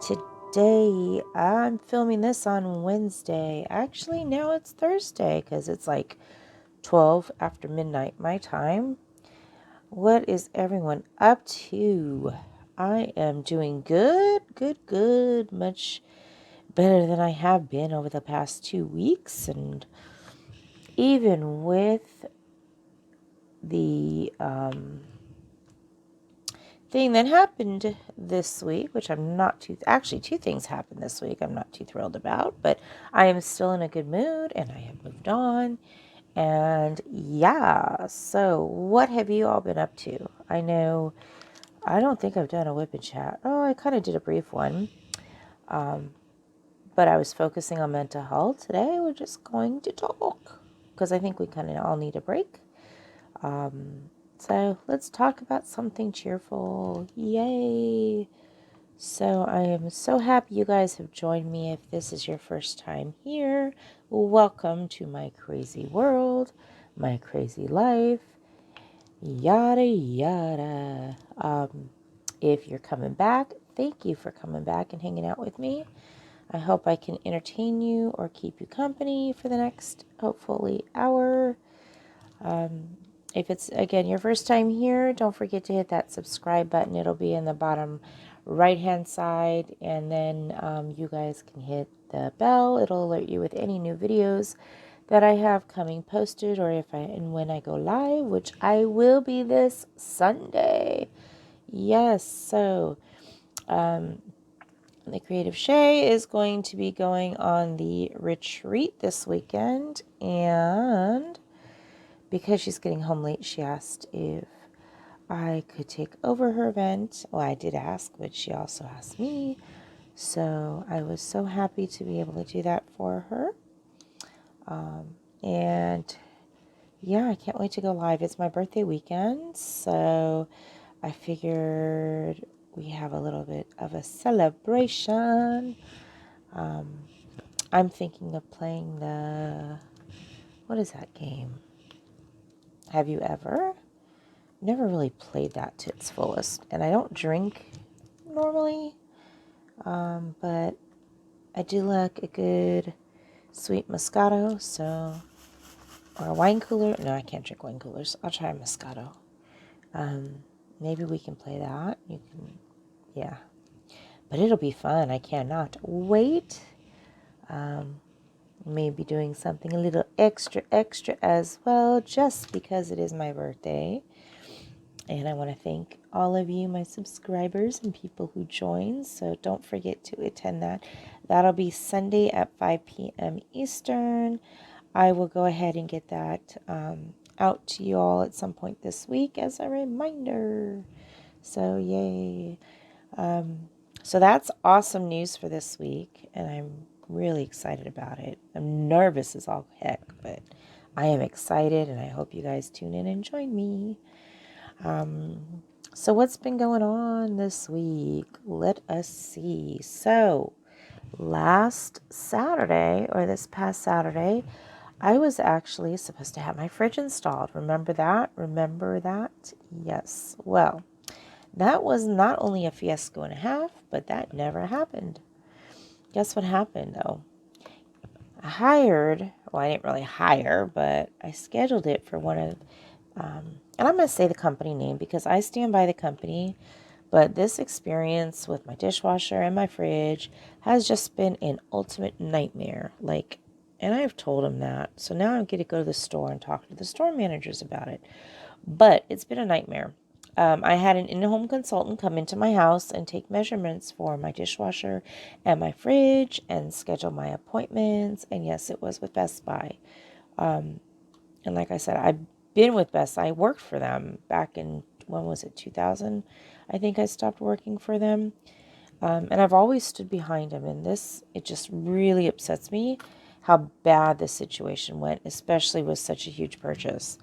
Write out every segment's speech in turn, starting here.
Today, I'm filming this on Wednesday. Actually, now it's Thursday because it's like 12 after midnight my time. What is everyone up to? I am doing good. Much better than I have been over the past 2 weeks. And even with the thing that happened this week, which I'm not too, actually two things happened this week I'm not too thrilled about, but I am still in a good mood and I have moved on. And yeah, so what have you all been up to? I know, I don't think I've done a WIP and chat. Oh, I kind of did a brief one. But I was focusing on mental health. Today we're just going to talk because I think we kind of all need a break. So let's talk about something cheerful. Yay! So I am so happy you guys have joined me. If this is your first time here, welcome to my crazy world, my crazy life, yada yada. If you're coming back, thank you for coming back and hanging out with me. I hope I can entertain you or keep you company for the next, hopefully, hour. If it's, again, your first time here, don't forget to hit that subscribe button. It'll be in the bottom right-hand side. And then you guys can hit the bell. It'll alert you with any new videos that I have coming posted or if I and when I go live, which I will be this Sunday. Yes, so the Creative Shay is going to be going on the retreat this weekend, and because she's getting home late, she asked if I could take over her event. Well, I did ask, but she also asked me. So I was so happy to be able to do that for her. And yeah, I can't wait to go live. It's my birthday weekend, so I figured we have a little bit of a celebration. I'm thinking of playing what is that game? Have you ever? Never really played that to its fullest. And I don't drink normally, but I do like a good sweet Moscato, so, or a wine cooler. No, I can't drink wine coolers. I'll try a Moscato. Maybe we can play that. You can, yeah. But it'll be fun. I cannot wait. Maybe doing something a little extra as well, just because it is my birthday. And I want to thank all of you, my subscribers and people who join. So don't forget to attend that. That'll be Sunday at 5 p.m. Eastern. I will go ahead and get that out to you all at some point this week as a reminder. So yay. So that's awesome news for this week. And I'm really excited about it. I'm nervous as all heck, but I am excited and I hope you guys tune in and join me. So what's been going on this week? Let us see. So last Saturday, or this past Saturday, I was actually supposed to have my fridge installed. Remember that? Remember that? Yes. Well, that was not only a fiasco and a half, but that never happened. Guess what happened though? I didn't really hire, but I scheduled it for one of, and I'm going to say the company name because I stand by the company, but this experience with my dishwasher and my fridge has just been an ultimate nightmare. And I've told them that. So now I'm going to go to the store and talk to the store managers about it. But it's been a nightmare. I had an in-home consultant come into my house and take measurements for my dishwasher and my fridge and schedule my appointments. And yes, it was with Best Buy. And like I said, I've been with Best Buy. I worked for them back in, when was it, 2000? I think I stopped working for them. And I've always stood behind them. And it just really upsets me how bad this situation went, especially with such a huge purchase.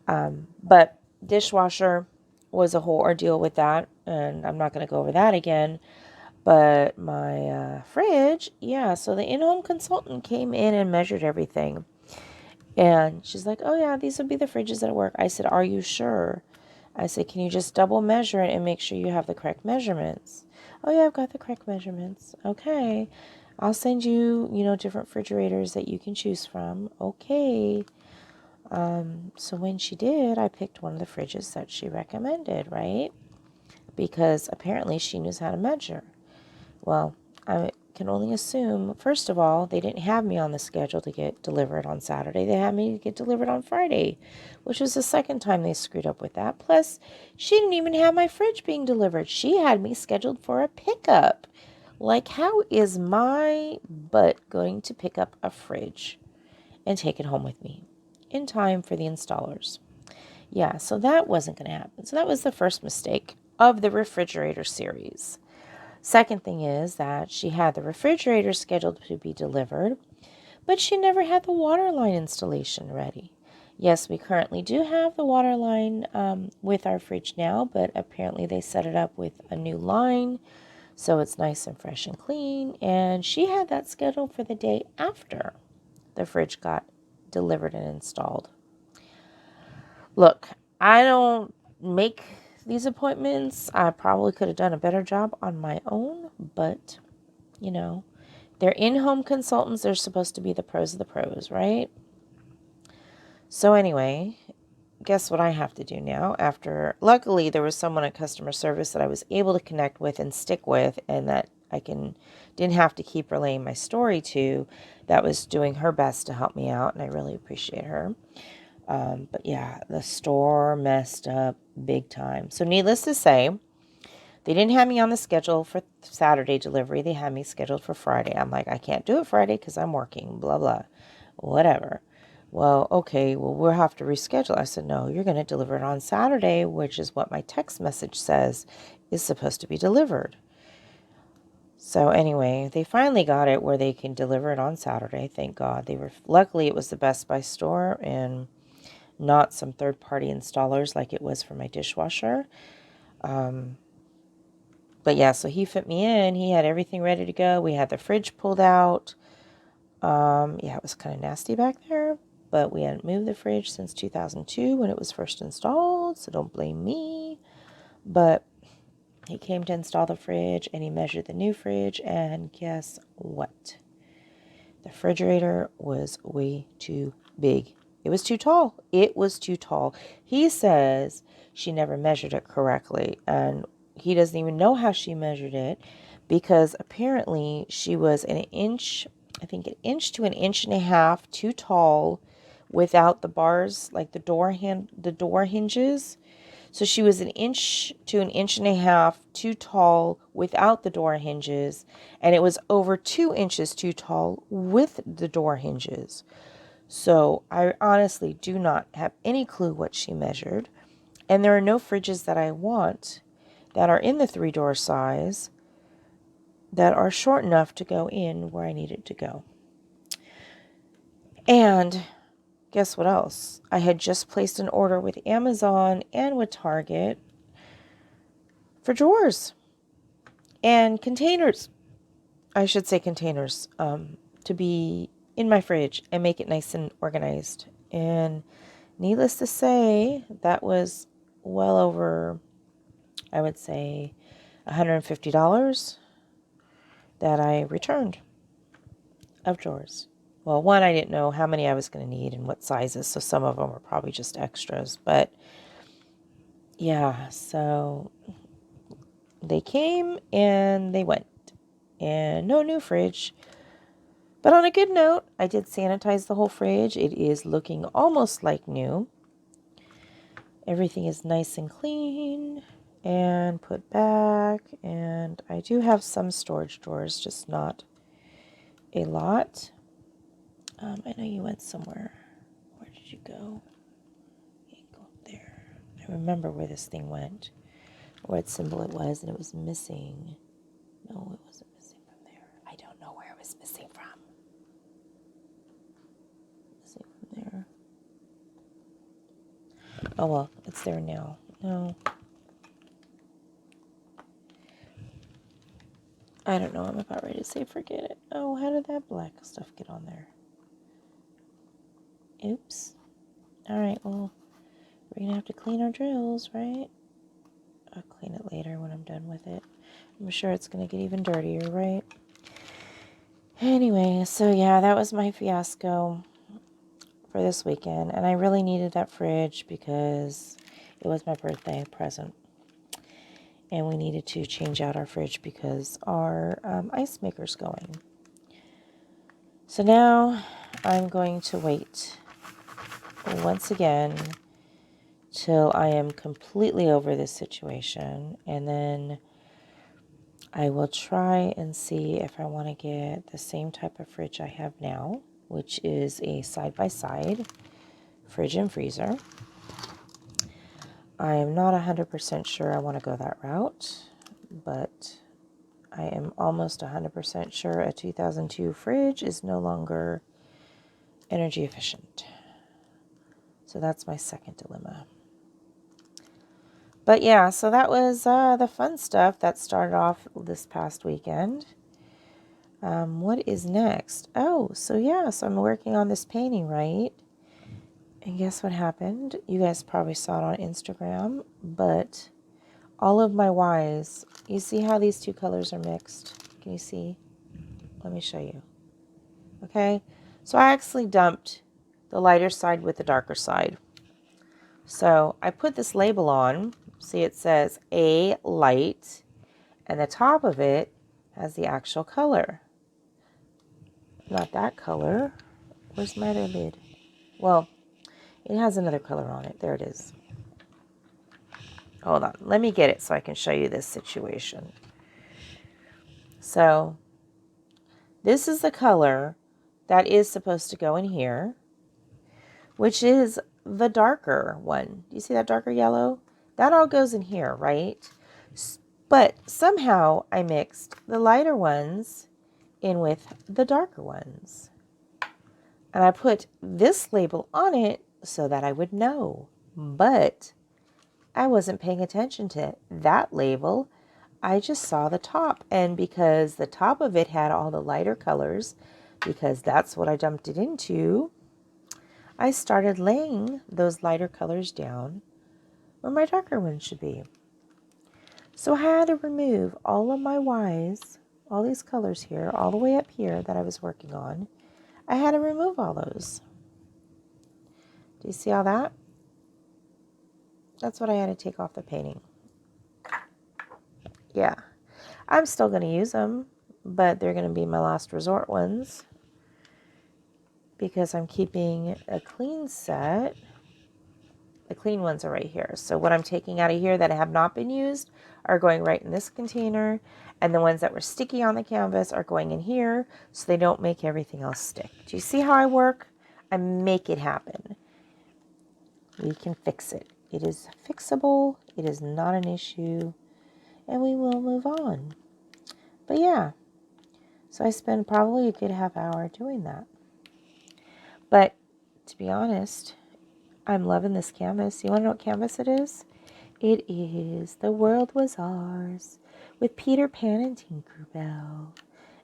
But dishwasher was a whole ordeal with that, and I'm not going to go over that again. But my fridge, yeah, so the in-home consultant came in and measured everything. And she's like, oh, yeah, these would be the fridges that work. I said, are you sure? I said, can you just double measure it and make sure you have the correct measurements? Oh, yeah, I've got the correct measurements. Okay. I'll send you, different refrigerators that you can choose from. Okay. So when she did, I picked one of the fridges that she recommended, right? Because apparently she knows how to measure. Well, I can only assume, first of all, they didn't have me on the schedule to get delivered on Saturday. They had me to get delivered on Friday, which was the second time they screwed up with that. Plus, she didn't even have my fridge being delivered. She had me scheduled for a pickup. Like, how is my butt going to pick up a fridge and take it home with me in time for the installers? Yeah, so that wasn't going to happen. So that was the first mistake of the refrigerator series. Second thing is that she had the refrigerator scheduled to be delivered, but she never had the water line installation ready. Yes, we currently do have the water line with our fridge now, but apparently they set it up with a new line, so it's nice and fresh and clean. And she had that scheduled for the day after the fridge got delivered and installed. Look, I don't make these appointments. I probably could have done a better job on my own, but they're in-home consultants. They're supposed to be the pros of the pros, right? So anyway, guess what I have to do now? Luckily, there was someone at customer service that I was able to connect with and stick with, and that didn't have to keep relaying my story to, that was doing her best to help me out, and I really appreciate her. But yeah, the store messed up big time. So needless to say, they didn't have me on the schedule for Saturday delivery. They had me scheduled for Friday. I'm like, I can't do it Friday because I'm working, blah, blah, whatever. Well, okay, well, we'll have to reschedule. I said, no, you're going to deliver it on Saturday, which is what my text message says is supposed to be delivered. So anyway, they finally got it where they can deliver it on Saturday. Thank God. Luckily, it was the Best Buy store and not some third-party installers like it was for my dishwasher. But yeah, so he fit me in. He had everything ready to go. We had the fridge pulled out. Yeah, it was kind of nasty back there, but we hadn't moved the fridge since 2002 when it was first installed, so don't blame me. But he came to install the fridge and he measured the new fridge, and guess what? The refrigerator was way too big. It was too tall. It was too tall. He says she never measured it correctly, and he doesn't even know how she measured it because apparently she was an inch, I think an inch to an inch and a half too tall without the bars, like the door hinges. So she was an inch to an inch and a half too tall without the door hinges, and it was over 2 inches too tall with the door hinges. So I honestly do not have any clue what she measured. And there are no fridges that I want that are in the 3-door size that are short enough to go in where I need it to go. And guess what else? I had just placed an order with Amazon and with Target for drawers and containers. I should say containers, to be in my fridge and make it nice and organized. And needless to say, that was well over, I would say, $150 that I returned of drawers. Well, one, I didn't know how many I was going to need and what sizes, so some of them were probably just extras. But yeah, so they came and they went. And no new fridge. But on a good note, I did sanitize the whole fridge. It is looking almost like new. Everything is nice and clean and put back. And I do have some storage drawers, just not a lot. I know you went somewhere. Where did you go? You go up there. I remember where this thing went, what symbol it was, and it was missing. No, it wasn't missing from there. I don't know where it was missing from. Missing from there. Oh, well, it's there now. No. I don't know. I'm about ready to say forget it. Oh, how did that black stuff get on there? Oops. All right, well, we're going to have to clean our drills, right? I'll clean it later when I'm done with it. I'm sure it's going to get even dirtier, right? Anyway, so yeah, that was my fiasco for this weekend. And I really needed that fridge because it was my birthday present. And we needed to change out our fridge because our ice maker's going. So now I'm going to wait once again till I am completely over this situation. And then I will try and see if I want to get the same type of fridge I have now, which is a side-by-side fridge and freezer. I am not 100% sure I want to go that route, but I am almost 100% sure a 2002 fridge is no longer energy efficient. So that's my second dilemma. But yeah, so that was the fun stuff that started off this past weekend. What is next? Oh, so yeah, so I'm working on this painting, right? And guess what happened? You guys probably saw it on Instagram, but all of my Ys, you see how these two colors are mixed? Can you see? Let me show you. Okay, so I actually dumped the lighter side with the darker side. So I put this label on. See, it says A light, and the top of it has the actual color. Not that color. Where's my other lid? Well, it has another color on it. There it is. Hold on. Let me get it so I can show you this situation. So this is the color that is supposed to go in here, which is the darker one. Do you see that darker yellow? That all goes in here, right? But somehow I mixed the lighter ones in with the darker ones. And I put this label on it so that I would know. But I wasn't paying attention to that label. I just saw the top. And because the top of it had all the lighter colors, because that's what I dumped it into, I started laying those lighter colors down where my darker ones should be. So I had to remove all of my Ys, all these colors here, all the way up here that I was working on. I had to remove all those. Do you see all that? That's what I had to take off the painting. Yeah. I'm still going to use them, but they're going to be my last resort ones because I'm keeping a clean set. The clean ones are right here. So what I'm taking out of here that have not been used are going right in this container, and the ones that were sticky on the canvas are going in here so they don't make everything else stick. Do you see how I work? I make it happen. We can fix it. It is fixable. It is not an issue, and we will move on. But yeah, so I spend probably a good half hour doing that. But to be honest, I'm loving this canvas. You want to know what canvas it is? It is The World Was Ours with Peter Pan and Tinkerbell.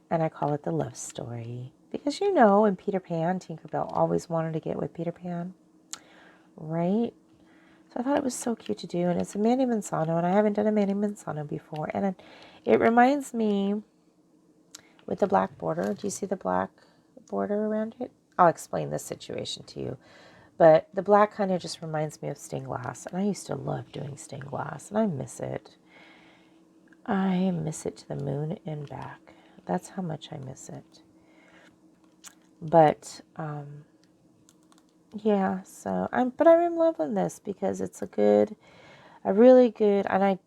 And I call it the love story. Because you know, in Peter Pan, Tinkerbell always wanted to get with Peter Pan. Right? So I thought it was so cute to do. And it's a Manny Manzano. And I haven't done a Manny Manzano before. And it reminds me with the black border. Do you see the black border around it? I'll explain this situation to you. But the black kind of just reminds me of stained glass. And I used to love doing stained glass. And I miss it. I miss it to the moon and back. That's how much I miss it. But, yeah, so I'm loving this because it's a really good, and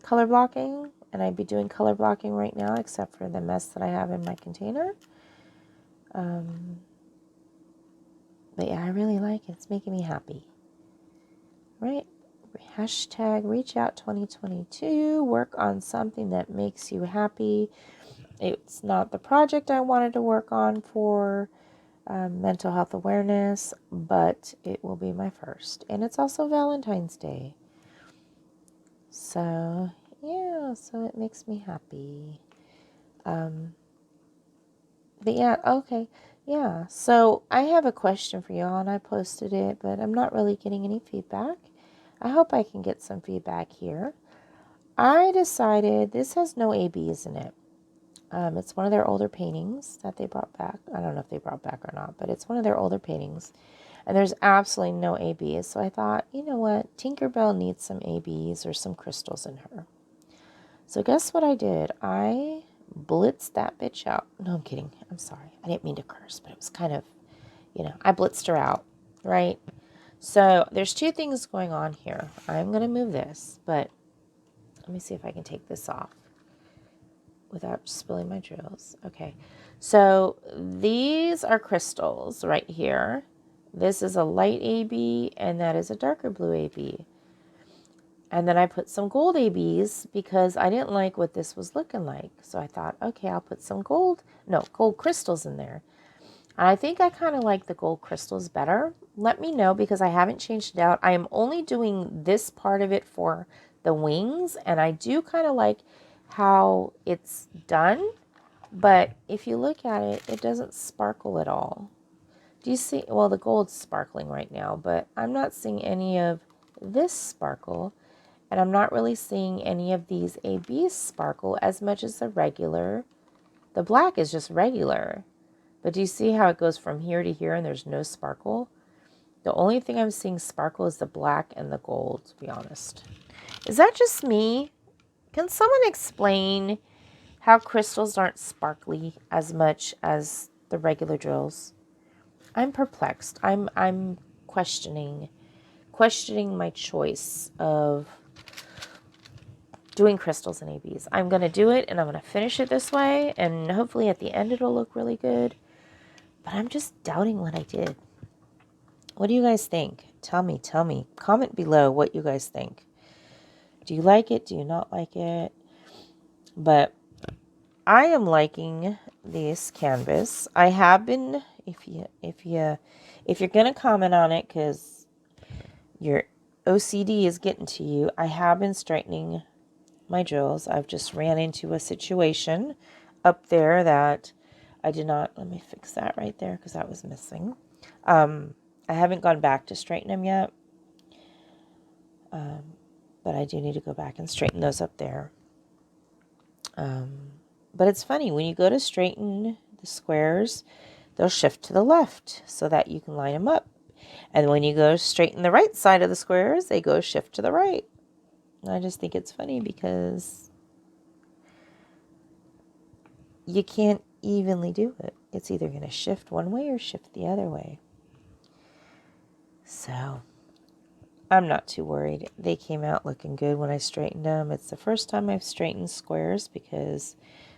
color blocking, and I'd be doing color blocking right now, except for the mess that I have in my container. But yeah, I really like it. It's making me happy. Right? Hashtag reach out 2022. Work on something that makes you happy. It's not the project I wanted to work on for mental health awareness, but it will be my first. And it's also Valentine's Day. So, yeah, so it makes me happy. But yeah, okay. Yeah, so I have a question for y'all, and I posted it, but I'm not really getting any feedback. I hope I can get some feedback here. I decided this has no ABs in it. It's one of their older paintings that they brought back. I don't know if they brought back or not, but it's one of their older paintings. And there's absolutely no ABs. So I thought, you know what? Tinkerbell needs some ABs or some crystals in her. So guess what I did? I blitzed that bitch out. No, I'm kidding. I'm sorry. I didn't mean to curse, but it was kind of, I blitzed her out, right? So there's two things going on here. I'm going to move this, but let me see if I can take this off without spilling my drills. Okay. So these are crystals right here. This is a light AB and that is a darker blue AB. And then I put some gold ABs because I didn't like what this was looking like. So I thought, okay, I'll put some gold crystals in there. And I think I kind of like the gold crystals better. Let me know because I haven't changed it out. I am only doing this part of it for the wings. And I do kind of like how it's done. But if you look at it, it doesn't sparkle at all. Do you see? Well, the gold's sparkling right now, but I'm not seeing any of this sparkle. And I'm not really seeing any of these ABs sparkle as much as the regular. The black is just regular. But do you see how it goes from here to here and there's no sparkle? The only thing I'm seeing sparkle is the black and the gold, to be honest. Is that just me? Can someone explain how crystals aren't sparkly as much as the regular drills? I'm perplexed. I'm questioning my choice of doing crystals and ABs. I'm going to do it and I'm going to finish it this way and hopefully at the end it'll look really good. But I'm just doubting what I did. What do you guys think? Tell me. Comment below what you guys think. Do you like it? Do you not like it? But I am liking this canvas. I have been, if you're gonna comment on it because your OCD is getting to you, I have been straightening my drills. I've just ran into a situation up there that I did not. Let me fix that right there because that was missing. I haven't gone back to straighten them yet, but I do need to go back and straighten those up there. But it's funny, when you go to straighten the squares, they'll shift to the left so that you can line them up. And when you go straighten the right side of the squares, they go shift to the right. And I just think it's funny because you can't evenly do it. It's either going to shift one way or shift the other way. So I'm not too worried. They came out looking good when I straightened them. It's the first time I've straightened squares because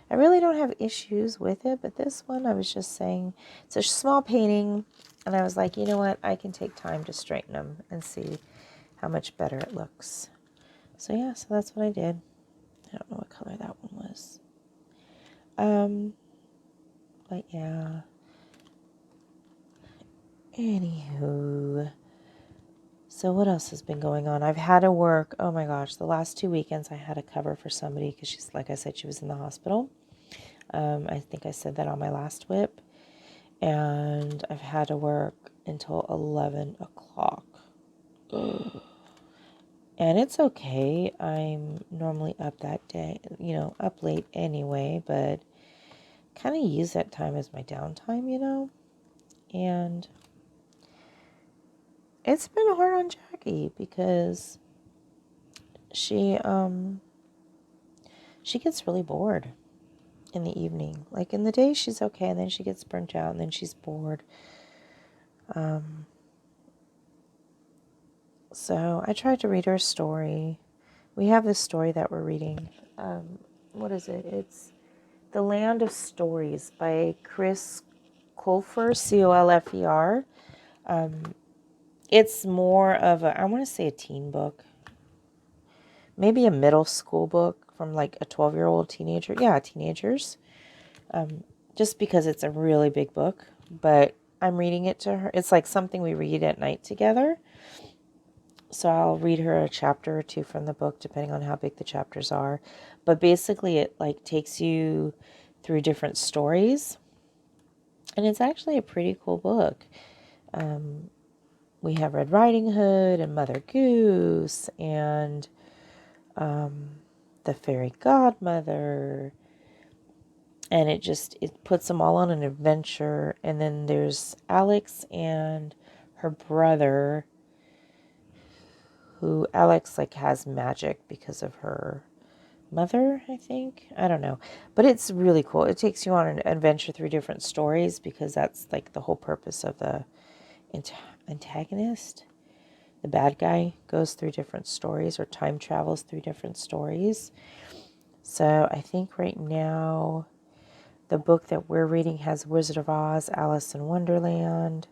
I really don't have issues with it. But this one, I was just saying, it's a small painting. And I was like, you know what? I can take time to straighten them and see how much better it looks. So yeah, so that's what I did. I don't know what color that one was. But yeah. Anywho. So what else has been going on? I've had to work. Oh my gosh, the last 2 weekends I had to cover for somebody because she's, like I said, she was in the hospital. I think I said that on my last WIP. And I've had to work until 11 o'clock. And it's okay. I'm normally up that day, up late anyway, but kind of use that time as my downtime, and it's been hard on Jackie because she gets really bored in the evening. Like in the day she's okay, and then she gets burnt out, and then she's bored. So I tried to read her a story. We have this story that we're reading. What is it? It's The Land of Stories by Chris Colfer, Colfer. It's more of I want to say a teen book. Maybe a middle school book from like a 12-year-old teenager. Yeah, teenagers. Just because it's a really big book. But I'm reading it to her. It's like something we read at night together. So I'll read her a chapter or two from the book, depending on how big the chapters are. But basically, it like takes you through different stories. And it's actually a pretty cool book. We have Red Riding Hood and Mother Goose and the fairy godmother, and it puts them all on an adventure. And then there's Alex and her brother, who Alex like has magic because of her mother, I think. I don't know. But it's really cool. It takes you on an adventure through different stories, because that's like the whole purpose of the antagonist. The bad guy goes through different stories, or time travels through different stories. So I think right now the book that we're reading has Wizard of Oz, Alice in Wonderland.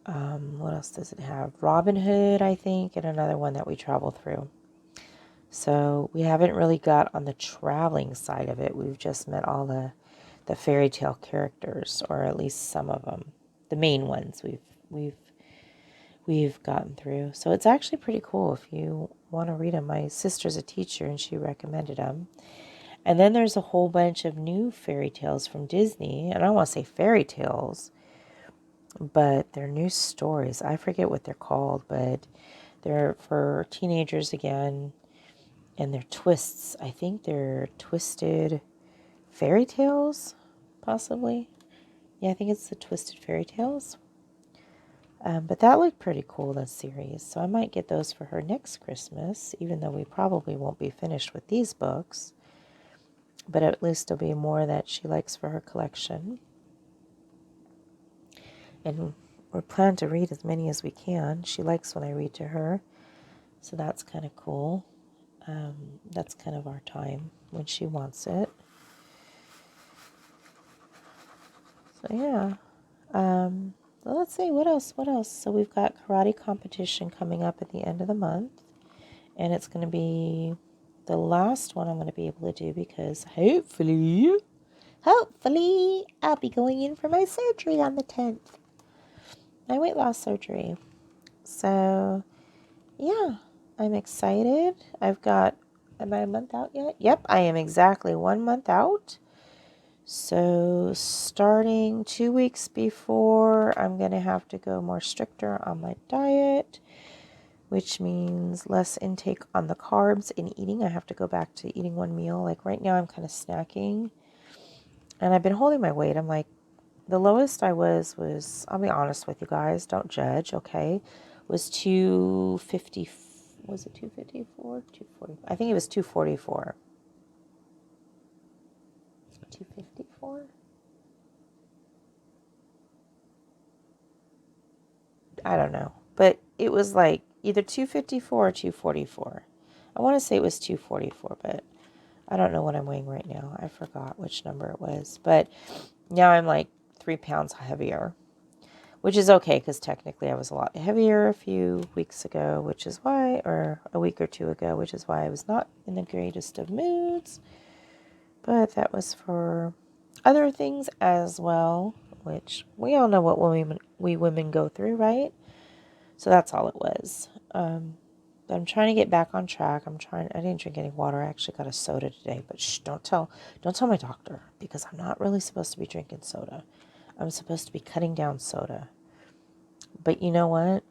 What else does it have? Robin Hood, I think, and another one that we travel through. So we haven't really got on the traveling side of it. We've just met all the fairy tale characters, or at least some of them, the main ones we've gotten through. So it's actually pretty cool if you want to read them. My sister's a teacher and she recommended them. And then there's a whole bunch of new fairy tales from Disney. And I don't want to say fairy tales, but they're new stories. I forget what they're called, but they're for teenagers again. And they're twists. I think they're twisted fairy tales, possibly. Yeah, I think it's the Twisted Fairy Tales. But that looked pretty cool, that series. So I might get those for her next Christmas, even though we probably won't be finished with these books. But at least there'll be more that she likes for her collection. And we're planning to read as many as we can. She likes when I read to her. So that's kind of cool. That's kind of our time when she wants it. So yeah. Well, let's see, what else? So we've got karate competition coming up at the end of the month. And it's going to be the last one I'm going to be able to do, because hopefully, I'll be going in for my surgery on the 10th. My weight loss surgery. So, yeah, I'm excited. Am I a month out yet? Yep, I am exactly 1 month out. So starting 2 weeks before, I'm going to have to go more stricter on my diet, which means less intake on the carbs in eating. I have to go back to eating one meal. Like right now I'm kind of snacking, and I've been holding my weight. I'm like, the lowest I was, I'll be honest with you guys, don't judge, okay, was 250, was it 254? 240? I think it was 244. 254? I don't know. But it was like either 254 or 244. I want to say it was 244, but I don't know what I'm weighing right now. I forgot which number it was. But now I'm like 3 pounds heavier, which is okay, because technically I was a lot heavier a few weeks ago, which is why, or a week or two ago, which is why I was not in the greatest of moods. But that was for other things as well, which we all know what we women go through, right? So that's all it was. But I'm trying to get back on track. I didn't drink any water. I actually got a soda today, but shh, don't tell my doctor, because I'm not really supposed to be drinking soda. I'm supposed to be cutting down soda. But you know what?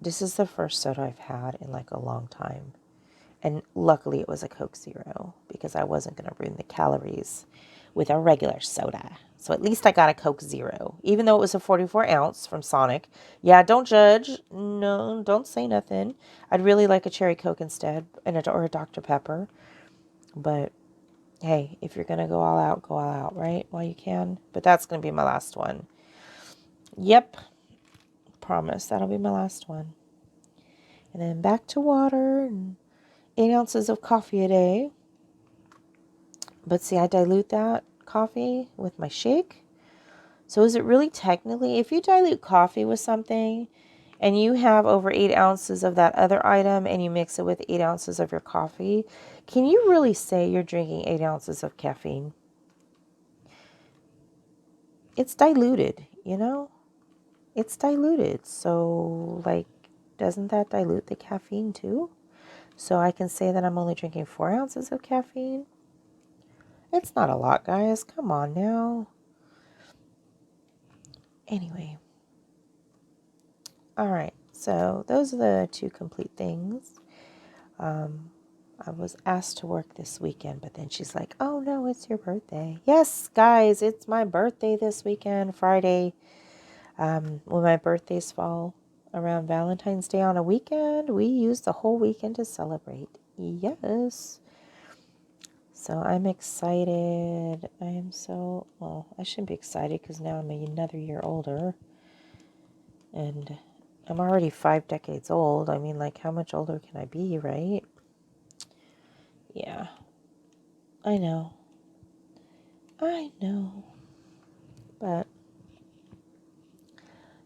This is the first soda I've had in like a long time. And luckily it was a Coke Zero, because I wasn't going to ruin the calories with a regular soda. So at least I got a Coke Zero, even though it was a 44 ounce from Sonic. Yeah, don't judge. No, don't say nothing. I'd really like a cherry Coke instead, or a Dr. Pepper. But hey, if you're going to go all out, right? While you can. But that's going to be my last one. Yep. Promise. That'll be my last one. And then back to water and 8 ounces of coffee a day. But see, I dilute that coffee with my shake. So is it really technically, if you dilute coffee with something and you have over 8 ounces of that other item and you mix it with 8 ounces of your coffee, can you really say you're drinking 8 ounces of caffeine? It's diluted, you know? It's diluted. So, like, doesn't that dilute the caffeine too? So I can say that I'm only drinking 4 ounces of caffeine? It's not a lot, guys. Come on now. Anyway. All right. So those are the two complete things. I was asked to work this weekend, but then she's like, oh no, it's your birthday. Yes, guys, it's my birthday this weekend, Friday. When my birthdays fall around Valentine's Day on a weekend, we use the whole weekend to celebrate. Yes. So I'm excited. I am so, well, I shouldn't be excited because now I'm another year older. And I'm already 5 decades old. I mean, like, how much older can I be, right? Yeah. I know. But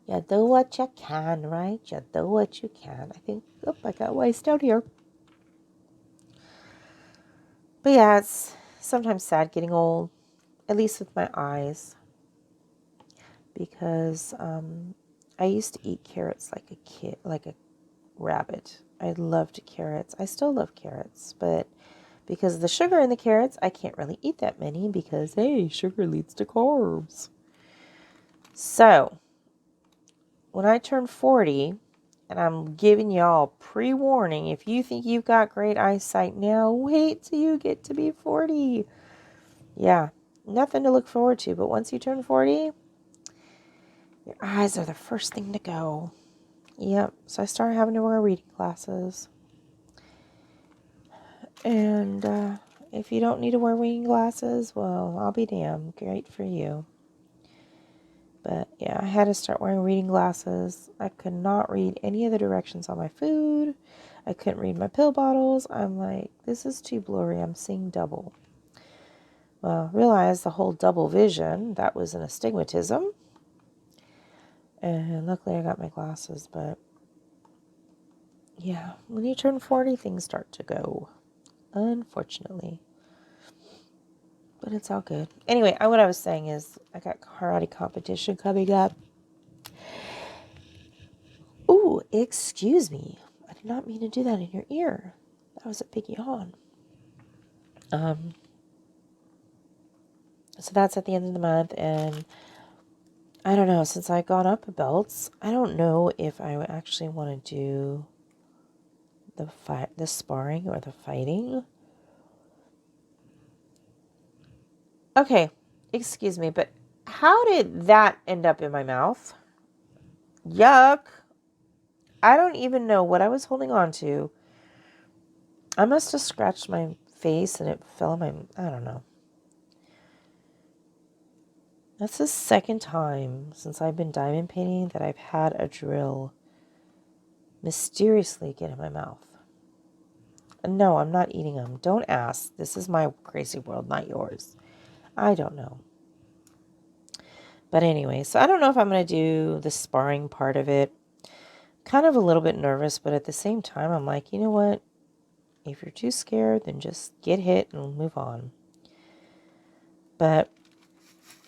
you do what you can, right? You do what you can. I think, I got waist out here. But yeah, it's sometimes sad getting old, at least with my eyes. Because I used to eat carrots like a kid, like a rabbit. I loved carrots. I still love carrots, but because of the sugar in the carrots, I can't really eat that many because, hey, sugar leads to carbs. So, when I turn 40, and I'm giving y'all pre-warning, if you think you've got great eyesight now, wait till you get to be 40. Yeah, nothing to look forward to, but once you turn 40, your eyes are the first thing to go. Yep, so I started having to wear reading glasses. And if you don't need to wear reading glasses, well, I'll be damned. Great for you. But yeah, I had to start wearing reading glasses. I could not read any of the directions on my food. I couldn't read my pill bottles. I'm like, this is too blurry. I'm seeing double. Well, realized the whole double vision, that was an astigmatism. And luckily I got my glasses, but yeah, when you turn 40, things start to go, unfortunately. But it's all good. Anyway, what I was saying is I got karate competition coming up. Ooh, excuse me. I did not mean to do that in your ear. That was a big yawn. So that's at the end of the month, and I don't know, since I got up belts, I don't know if I actually want to do the sparring or the fighting. Okay, excuse me, but how did that end up in my mouth? Yuck. I don't even know what I was holding on to. I must have scratched my face and it fell in my, I don't know. That's the second time since I've been diamond painting that I've had a drill mysteriously get in my mouth. And no, I'm not eating them. Don't ask. This is my crazy world, not yours. I don't know. But anyway, so I don't know if I'm going to do the sparring part of it. Kind of a little bit nervous, but at the same time, I'm like, you know what? If you're too scared, then just get hit and move on. But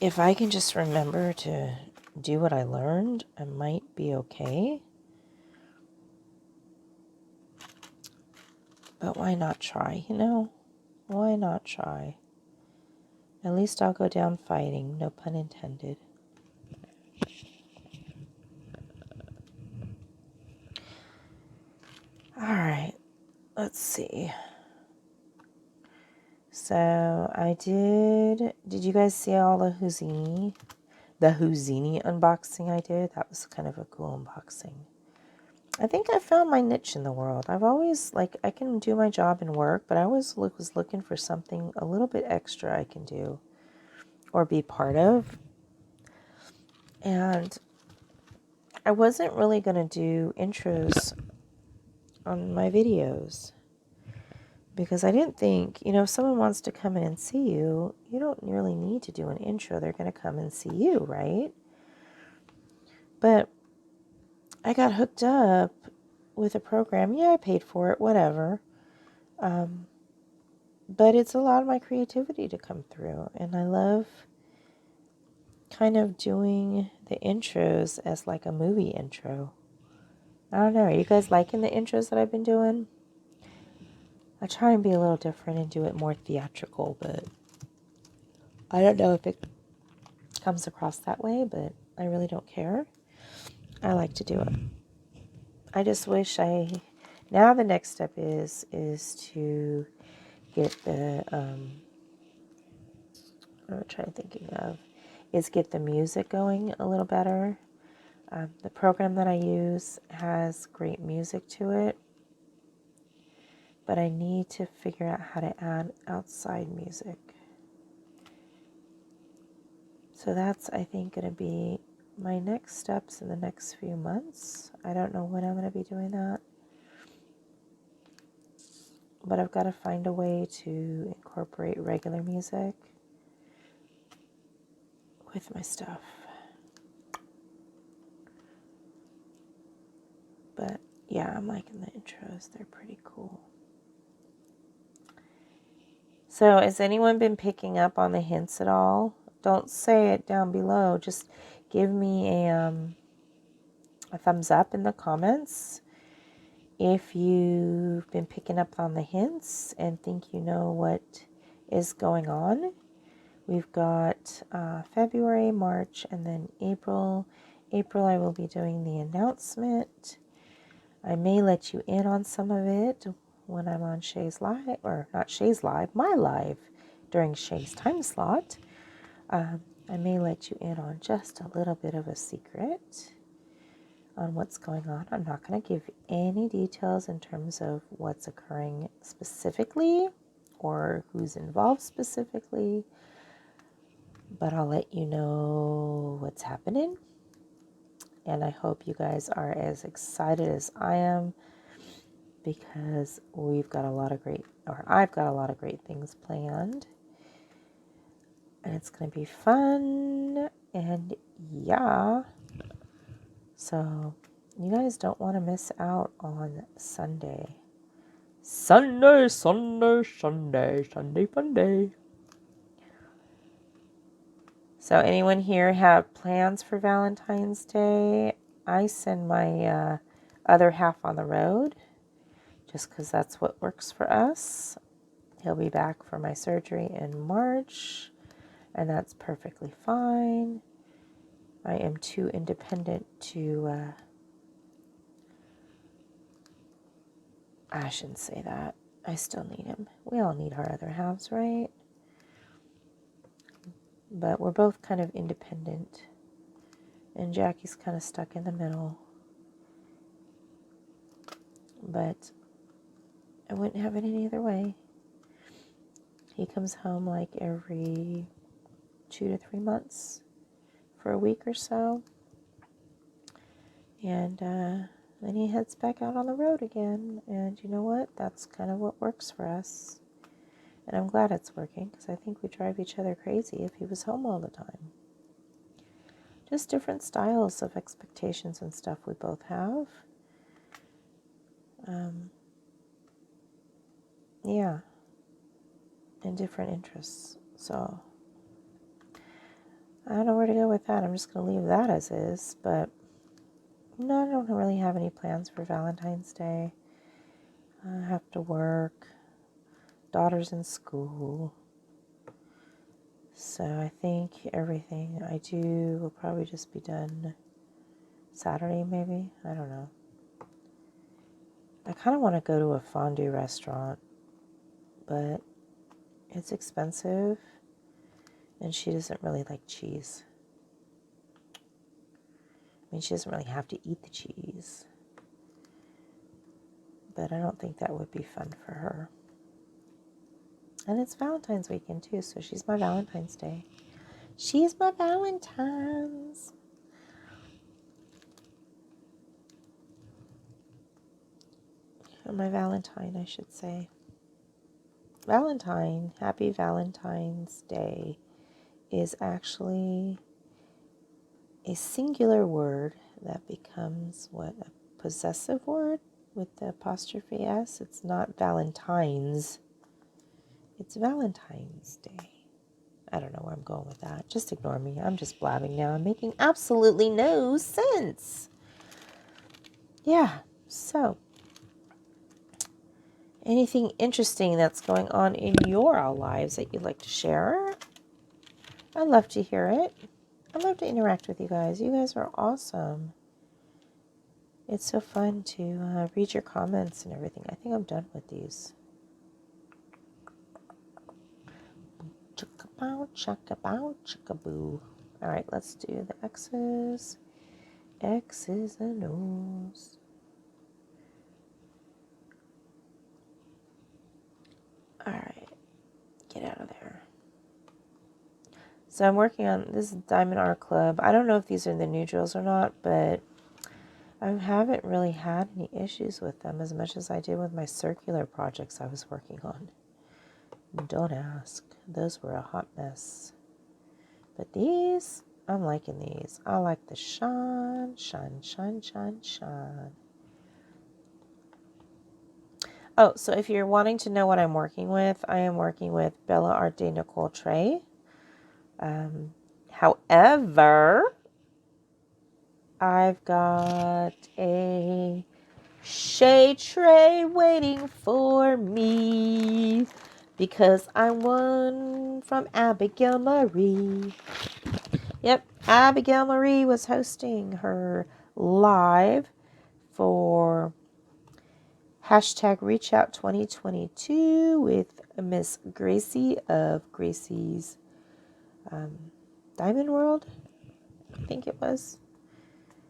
if I can just remember to do what I learned, I might be okay. But why not try, you know? Why not try? At least I'll go down fighting, no pun intended. Alright, let's see. So I did you guys see all the Houdini unboxing I did? That was kind of a cool unboxing. I think I found my niche in the world. I've always, I can do my job and work, but I always was looking for something a little bit extra I can do or be part of. And I wasn't really going to do intros on my videos because I didn't think, if someone wants to come in and see you, you don't really need to do an intro. They're going to come and see you, right? But I got hooked up with a program. Yeah, I paid for it, whatever. But it's allowed my creativity to come through. And I love kind of doing the intros as like a movie intro. I don't know. Are you guys liking the intros that I've been doing? I try and be a little different and do it more theatrical, but I don't know if it comes across that way, but I really don't care. I like to do it. I just wish I Now the next step is to get the, what I'm trying thinking of, is get the music going a little better. The program that I use has great music to it, but I need to figure out how to add outside music. So that's, I think, going to be my next steps in the next few months. I don't know when I'm going to be doing that, but I've got to find a way to incorporate regular music with my stuff. But yeah, I'm liking the intros. They're pretty cool. So has anyone been picking up on the hints at all? Don't say it down below. Just give me a thumbs up in the comments if you've been picking up on the hints and think you know what is going on. We've got February, March, and then April. April, I will be doing the announcement. I may let you in on some of it when I'm on Shay's Live, or not Shay's Live, my live during Shay's time slot. I may let you in on just a little bit of a secret on what's going on. I'm not going to give any details in terms of what's occurring specifically or who's involved specifically, but I'll let you know what's happening. And I hope you guys are as excited as I am, because I've got a lot of great things planned. And it's going to be fun. And yeah. So you guys don't want to miss out on Sunday. Sunday fun day. So anyone here have plans for Valentine's Day? I send my other half on the road just because that's what works for us. He'll be back for my surgery in March, and that's perfectly fine. I am too independent to, I shouldn't say that. I still need him. We all need our other halves, right? But we're both kind of independent, and Jackie's kind of stuck in the middle. But I wouldn't have it any other way. He comes home like every 2 to 3 months for a week or so. And then he heads back out on the road again. And you know what? That's kind of what works for us. And I'm glad it's working, because I think we drive each other crazy if he was home all the time. Just different styles of expectations and stuff we both have. Yeah. And different interests. So I don't know where to go with that. I'm just going to leave that as is. But no, I don't really have any plans for Valentine's Day. I have to work. Daughter's in school. So I think everything I do will probably just be done Saturday, maybe. I don't know. I kind of want to go to a fondue restaurant, but it's expensive, and she doesn't really like cheese. I mean, she doesn't really have to eat the cheese, but I don't think that would be fun for her. And it's Valentine's weekend, too, so she's my Valentine's Day. She's my Valentine's. Or my Valentine, I should say. Valentine, happy Valentine's Day, is actually a singular word that becomes, what, a possessive word with the apostrophe S? It's not Valentine's. It's Valentine's Day. I don't know where I'm going with that. Just ignore me. I'm just blabbing now. I'm making absolutely no sense. Yeah, so anything interesting that's going on in your all lives that you'd like to share? I'd love to hear it. I'd love to interact with you guys. You guys are awesome. It's so fun to read your comments and everything. I think I'm done with these. Chicka-bow, chicka-bow, chicka-boo. All right, let's do the X's. X's and O's. All right, get out of there. So I'm working on this Diamond Art Club. I don't know if these are the new drills or not, but I haven't really had any issues with them as much as I did with my circular projects I was working on. Don't ask. Those were a hot mess. But these, I'm liking these. I like the shine, shine, shine, shine, shine. Oh, so if you're wanting to know what I'm working with, I am working with Bella Arte Nicole Tray. However, I've got a shade tray waiting for me because I won from Abigail Marie. Yep, Abigail Marie was hosting her live for hashtag Reach Out 2022 with Miss Gracie of Gracie's Diamond World, I think it was.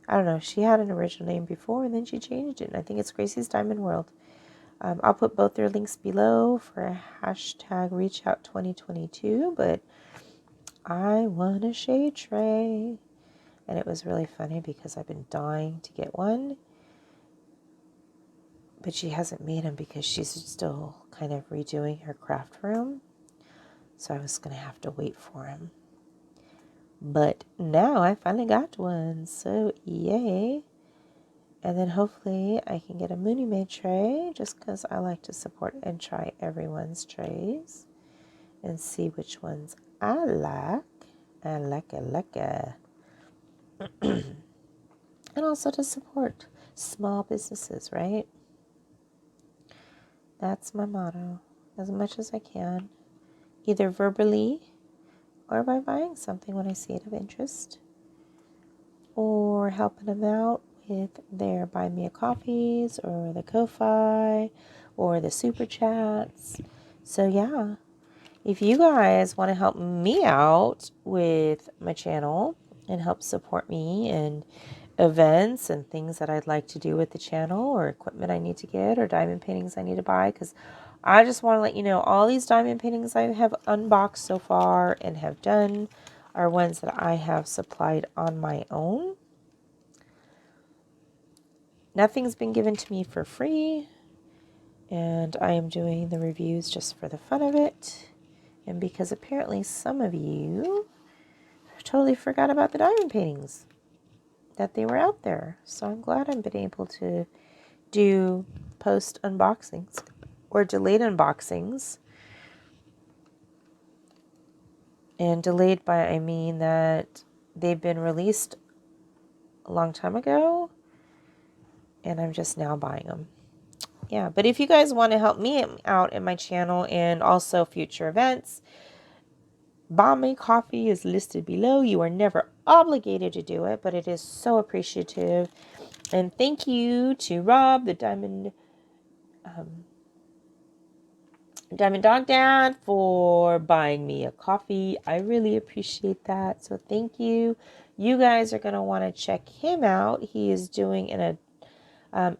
I don't know. She had an original name before and then she changed it. And I think it's Gracie's Diamond World. I'll put both their links below for hashtag Reach Out 2022. But I won a shade tray. And it was really funny because I've been dying to get one. But she hasn't made them because she's still kind of redoing her craft room. So I was going to have to wait for him. But now I finally got one. So yay. And then hopefully I can get a Mooney Made tray just because I like to support and try everyone's trays and see which ones I like. I like it. And also to support small businesses, right? That's my motto. As much as I can, either verbally or by buying something when I see it of interest, or helping them out with their Buy Me a Coffees or the Ko-Fi or the Super Chats. So yeah, if you guys want to help me out with my channel and help support me and events and things that I'd like to do with the channel or equipment I need to get or diamond paintings I need to buy, because I just want to let you know all these diamond paintings I have unboxed so far and have done are ones that I have supplied on my own. Nothing's been given to me for free, and I am doing the reviews just for the fun of it, and because apparently some of you totally forgot about the diamond paintings, that they were out there. So I'm glad I've been able to do post unboxings or delayed unboxings. And delayed by, I mean that they've been released a long time ago and I'm just now buying them. Yeah, but if you guys want to help me out in my channel and also future events, Buy Me Coffee is listed below. You are never obligated to do it, but it is so appreciative. And thank you to Rob, the Diamond Dog Dad, for buying me a coffee. I really appreciate that. So thank you. You guys are going to want to check him out. He is doing an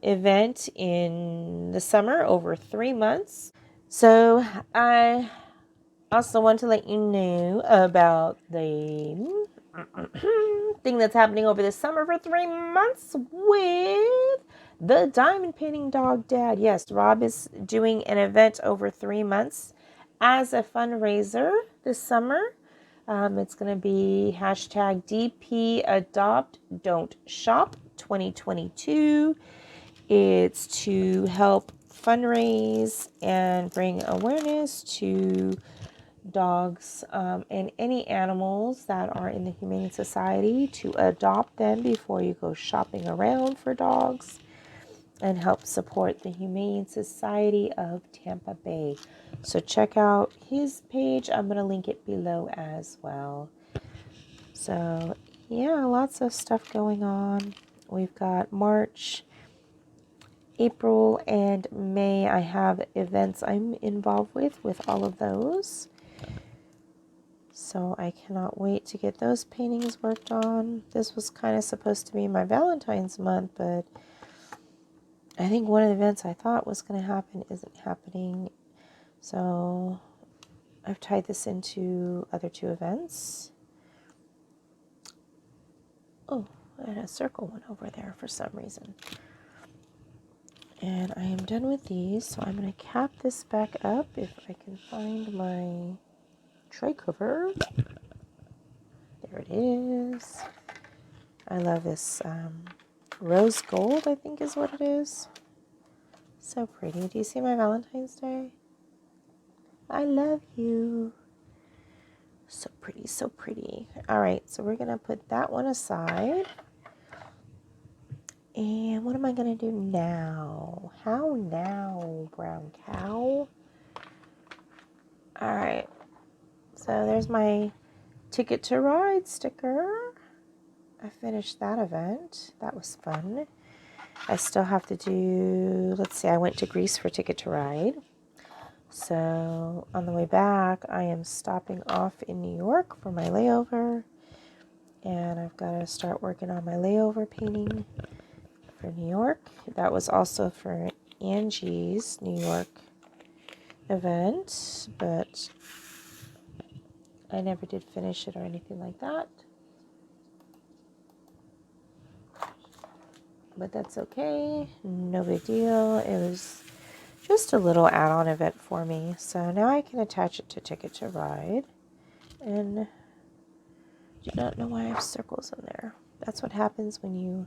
event in the summer over 3 months. So I also want to let you know about the thing that's happening over the summer for 3 months with the Diamond Painting Dog Dad. Yes, Rob is doing an event over 3 months as a fundraiser this summer. It's going to be hashtag DP Adopt Don't Shop 2022. It's to help fundraise and bring awareness to dogs and any animals that are in the Humane Society, to adopt them before you go shopping around for dogs, and help support the Humane Society of Tampa Bay. So check out his page. I'm going to link it below as well. So yeah, lots of stuff going on We've got March, April, and May. I have events I'm involved with all of those. So I cannot wait to get those paintings worked on. This was kind of supposed to be my Valentine's month, but I think one of the events I thought was going to happen isn't happening. So I've tied this into other 2 events. Oh, and a circle went over there for some reason. And I am done with these, so I'm going to cap this back up if I can find my tray cover. There it is. I love this rose gold, I think is what it is. So pretty. Do you see my Valentine's Day? I love you. So pretty, so pretty. All right, so we're going to put that one aside. And what am I going to do now? How now, brown cow? All right. So there's my Ticket to Ride sticker. I finished that event. That was fun. I still have to do, let's see, I went to Greece for Ticket to Ride. So on the way back, I am stopping off in New York for my layover. And I've got to start working on my layover painting for New York. That was also for Angie's New York event, but I never did finish it or anything like that. But that's okay. No big deal. It was just a little add-on event for me. So now I can attach it to Ticket to Ride. And do not know why I have circles in there. That's what happens when you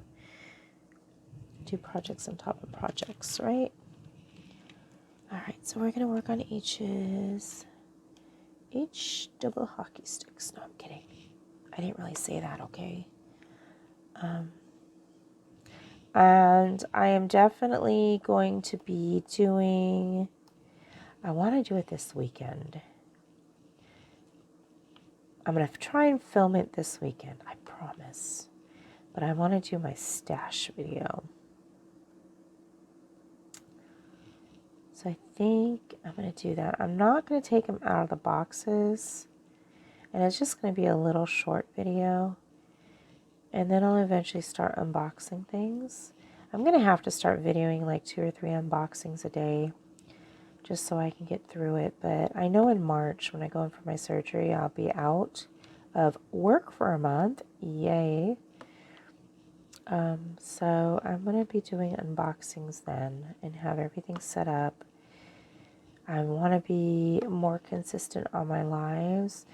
do projects on top of projects, right? All right, so we're going to work on H's. H double hockey sticks. No, I'm kidding. I didn't really say that, okay? And I am definitely going to be doing, I want to do it this weekend. I'm going to try and film it this weekend, I promise. But I want to do my stash video. So I think I'm going to do that. I'm not going to take them out of the boxes. And it's just going to be a little short video. And then I'll eventually start unboxing things. I'm going to have to start videoing like 2 or 3 unboxings a day. Just so I can get through it. But I know in March, when I go in for my surgery, I'll be out of work for a month. Yay. So I'm going to be doing unboxings then and have everything set up. I want to be more consistent on my lives.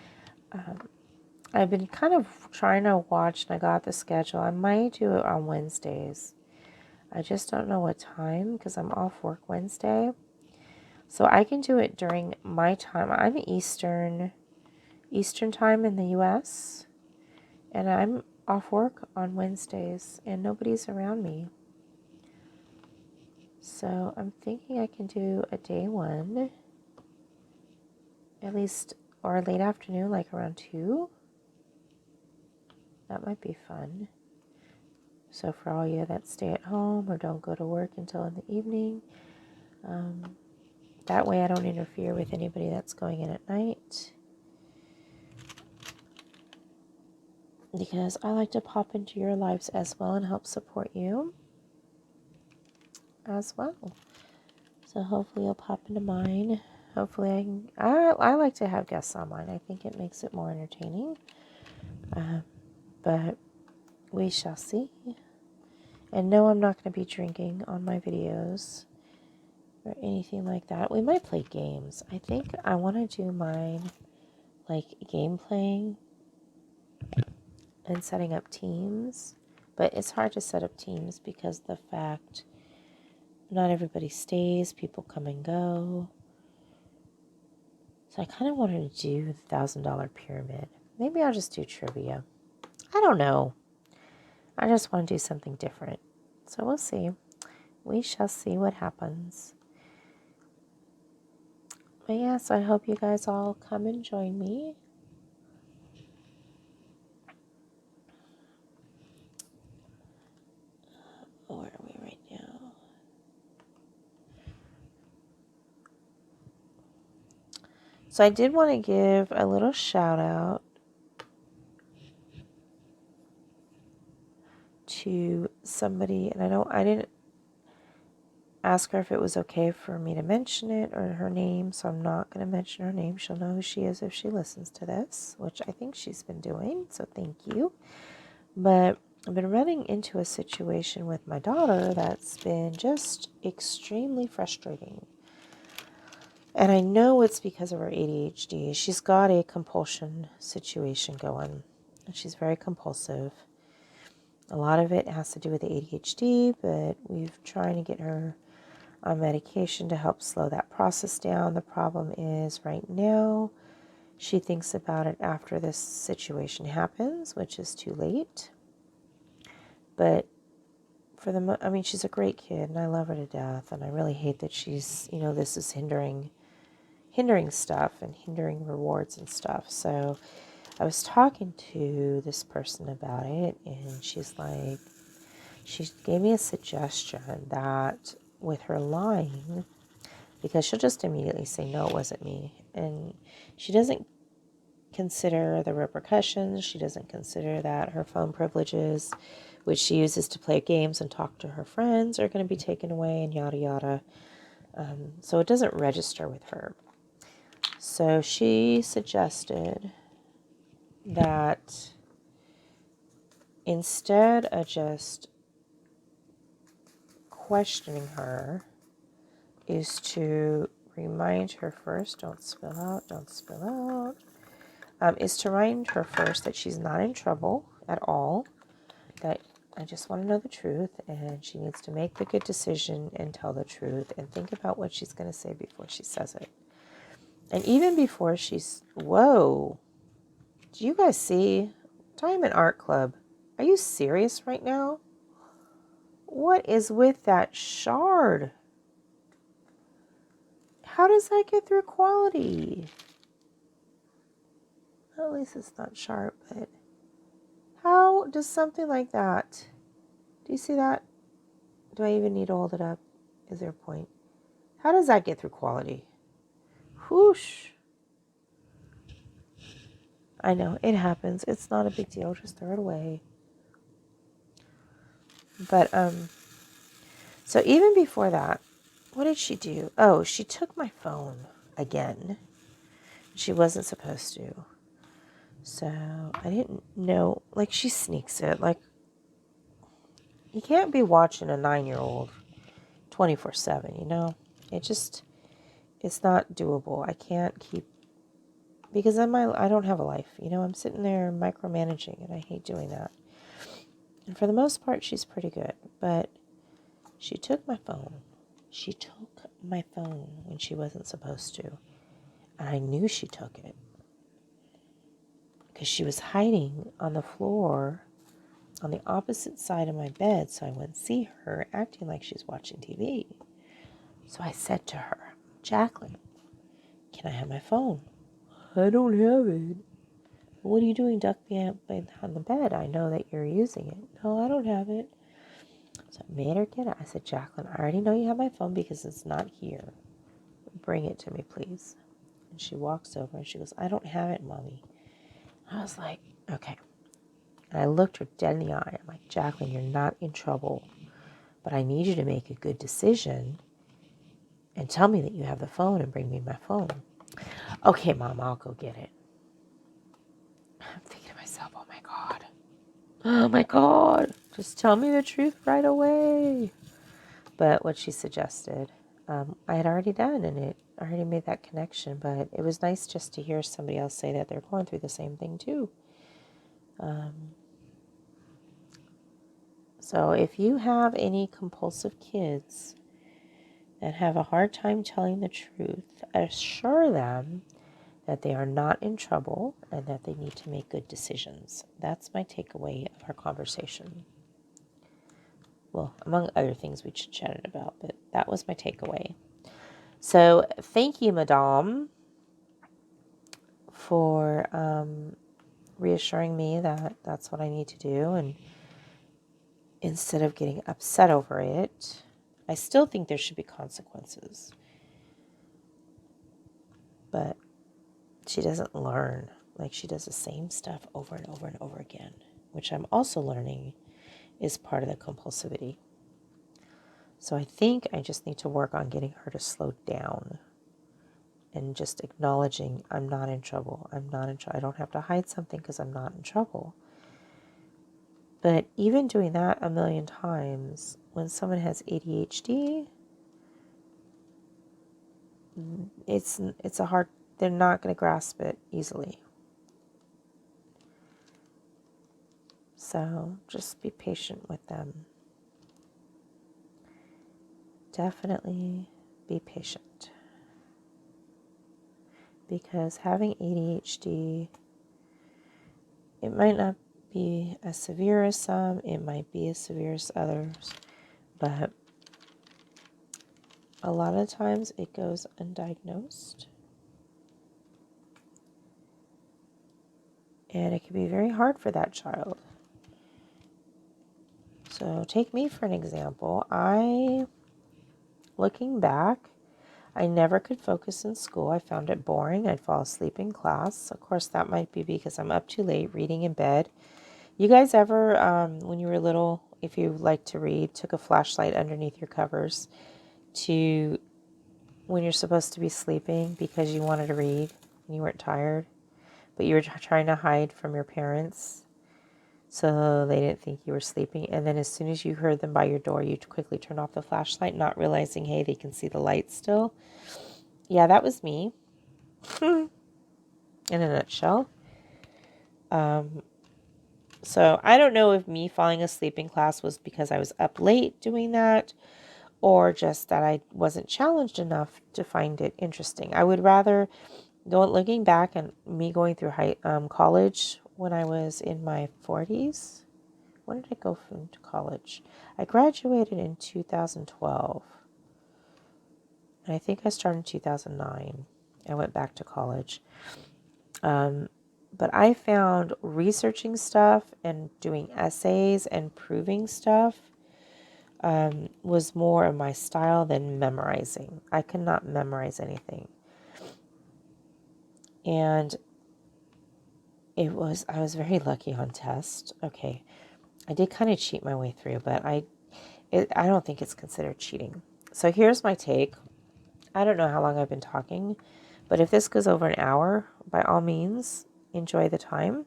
I've been kind of trying to watch, and I got the schedule. I might do it on Wednesdays. I just don't know what time because I'm off work Wednesday. So I can do it during my time. I'm Eastern time in the U.S. And I'm off work on Wednesdays and nobody's around me. So I'm thinking I can do a day one, at least, or a late afternoon, like around 2. That might be fun. So for all you that stay at home or don't go to work until in the evening, that way I don't interfere with anybody that's going in at night. Because I like to pop into your lives as well and help support you as well. So hopefully you'll pop into mine. Hopefully I like to have guests on mine. I think it makes it more entertaining. But we shall see. And no, I'm not going to be drinking on my videos or anything like that. We might play games. I think I want to do mine like game playing and setting up teams. But it's hard to set up teams because the fact not everybody stays, people come and go. So I kind of wanted to do the $1,000 pyramid. Maybe I'll just do trivia. I don't know. I just want to do something different. So we'll see. We shall see what happens. But yeah, so I hope you guys all come and join me. Where are we right now? So I did want to give a little shout out to somebody, and I didn't ask her if it was okay for me to mention it or her name, so I'm not going to mention her name. She'll know who she is if she listens to this, which I think she's been doing, so thank you. But I've been running into a situation with my daughter that's been just extremely frustrating. And I know it's because of her ADHD. She's got a compulsion situation going, and she's very compulsive. A lot of it has to do with the ADHD, but we've trying to get her on medication to help slow that process down. The problem is right now, she thinks about it after this situation happens, which is too late. But I mean, she's a great kid, and I love her to death, and I really hate that she's, this is hindering stuff and hindering rewards and stuff. So I was talking to this person about it, and she gave me a suggestion that with her lying, because she'll just immediately say, no, it wasn't me. And she doesn't consider the repercussions. She doesn't consider that her phone privileges, which she uses to play games and talk to her friends, are going to be taken away and yada yada. So it doesn't register with her. So she suggested that instead of just questioning her, is to remind her first, don't spill out, is to remind her first that she's not in trouble at all, that I just want to know the truth, and she needs to make the good decision and tell the truth and think about what she's going to say before she says it. And even before whoa, do you guys see Diamond Art Club? Are you serious right now? What is with that shard? How does that get through quality? At least it's not sharp, but how does something like that? Do you see that? Do I even need to hold it up? Is there a point? How does that get through quality? Whoosh. I know, it happens. It's not a big deal. Just throw it away. But, so even before that, what did she do? Oh, she took my phone again. She wasn't supposed to. So I didn't know. Like, she sneaks it. Like, you can't be watching a 9-year-old 24/7, it's not doable. I can't keep, because I don't have a life, I'm sitting there micromanaging, and I hate doing that. And for the most part, she's pretty good, but she took my phone. She took my phone when she wasn't supposed to. And I knew she took it because she was hiding on the floor on the opposite side of my bed, so I wouldn't see her, acting like she's watching TV. So I said to her, Jacqueline, can I have my phone? I don't have it. What are you doing ducked behind the bed? I know that you're using it. No, I don't have it. So I made her get it. I said, Jacqueline, I already know you have my phone because it's not here. Bring it to me, please. And she walks over and she goes, I don't have it, Mommy. I was like, okay. And I looked her dead in the eye. I'm like, Jacqueline, you're not in trouble, but I need you to make a good decision and tell me that you have the phone and bring me my phone. Okay, Mom, I'll go get it. I'm thinking to myself, oh my God. Oh my God. Just tell me the truth right away. But what she suggested, I had already done, and I already made that connection. But it was nice just to hear somebody else say that they're going through the same thing too. So if you have any compulsive kids that have a hard time telling the truth, assure them that they are not in trouble and that they need to make good decisions. That's my takeaway of our conversation. Well, among other things we chatted about, but that was my takeaway. So thank you, Madame, for reassuring me that that's what I need to do. And instead of getting upset over it. I still think there should be consequences. But she doesn't learn. Like, she does the same stuff over and over and over again, which I'm also learning is part of the compulsivity. So I think I just need to work on getting her to slow down and just acknowledging I'm not in trouble. I'm not in trouble. I don't have to hide something because I'm not in trouble. But even doing that a million times, when someone has ADHD, it's a hard, they're not going to grasp it easily. So just be patient with them. Definitely be patient. Because having ADHD, it might not be as severe as some, it might be as severe as others, but a lot of times it goes undiagnosed. And it can be very hard for that child. So take me for an example. Looking back, I never could focus in school. I found it boring. I'd fall asleep in class. Of course, that might be because I'm up too late reading in bed. You guys ever, when you were little, if you liked to read, took a flashlight underneath your covers to when you're supposed to be sleeping because you wanted to read and you weren't tired, but you were trying to hide from your parents so they didn't think you were sleeping. And then as soon as you heard them by your door, you quickly turn off the flashlight, not realizing, hey, they can see the light still. Yeah, that was me in a nutshell. So I don't know if me falling asleep in class was because I was up late doing that or just that I wasn't challenged enough to find it interesting. I would rather, looking back and me going through college when I was in my 40s. When did I go to college? I graduated in 2012. And I think I started in 2009. I went back to college. But I found researching stuff and doing essays and proving stuff was more of my style than memorizing. I could not memorize anything. And I was very lucky on tests. Okay, I did kind of cheat my way through, but I don't think it's considered cheating. So here's my take. I don't know how long I've been talking, but if this goes over an hour, by all means, enjoy the time.